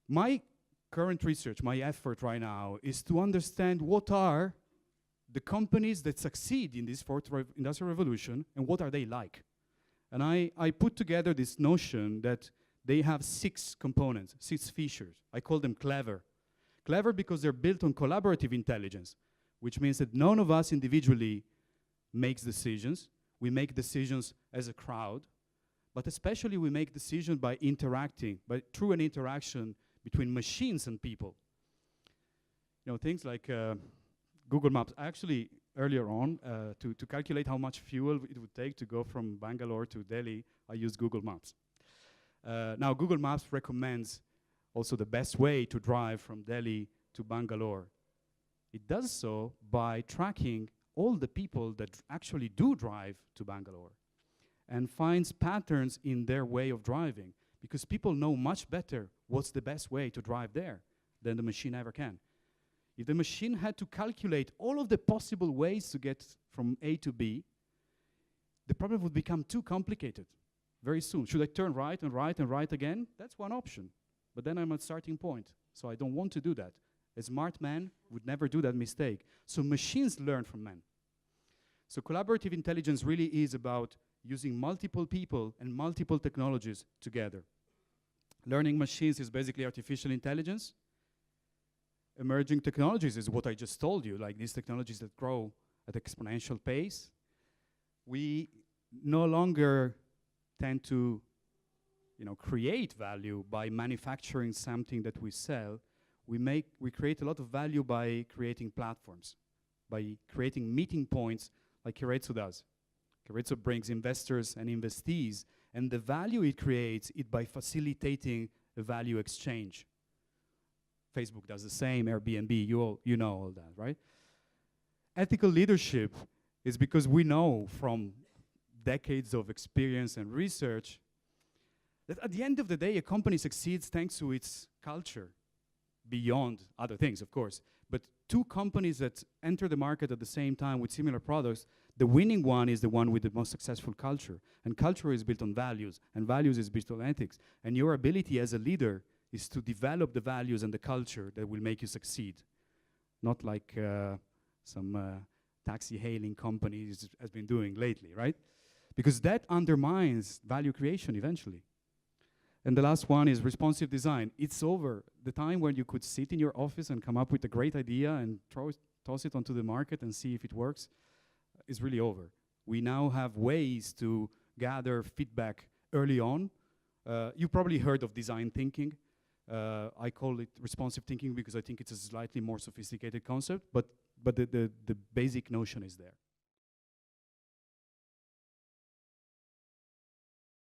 My current research, my effort right now, is to understand what are the companies that succeed in this fourth industrial revolution and what are they like. And I put together this notion that they have 6 components, 6 features. I call them clever. Clever because they're built on collaborative intelligence, which means that none of us individually makes decisions. We make decisions as a crowd, but especially we make decisions by interacting, through an interaction between machines and people. You know, things like Google Maps. Actually, earlier on, to calculate how much fuel it would take to go from Bangalore to Delhi, I used Google Maps. Now, Google Maps recommends also the best way to drive from Delhi to Bangalore. It does so by tracking all the people that actually do drive to Bangalore and finds patterns in their way of driving, because people know much better what's the best way to drive there than the machine ever can. If the machine had to calculate all of the possible ways to get from A to B, the problem would become too complicated very soon. Should I turn right and right and right again? That's one option. But then I'm at starting point, so I don't want to do that. A smart man would never do that mistake. So machines learn from men. So collaborative intelligence really is about using multiple people and multiple technologies together. Learning machines is basically artificial intelligence. Emerging technologies is what I just told you, like these technologies that grow at exponential pace. We no longer tend to, create value by manufacturing something that we sell. We create a lot of value by creating platforms, by creating meeting points like Keiretsu does. Keiretsu brings investors and investees, and the value it creates is by facilitating a value exchange. Facebook does the same, Airbnb, you know all that, right? Ethical leadership is because we know from decades of experience and research that at the end of the day, a company succeeds thanks to its culture, beyond other things, of course. But 2 companies that enter the market at the same time with similar products, the winning one is the one with the most successful culture. And culture is built on values, and values is built on ethics. And your ability as a leader is to develop the values and the culture that will make you succeed. Not like some taxi hailing companies has been doing lately, right? Because that undermines value creation eventually. And the last one is responsive design. It's over. The time when you could sit in your office and come up with a great idea and toss it onto the market and see if it works is really over. We now have ways to gather feedback early on. You probably heard of design thinking. I call it responsive thinking because I think it's a slightly more sophisticated concept, but the basic notion is there.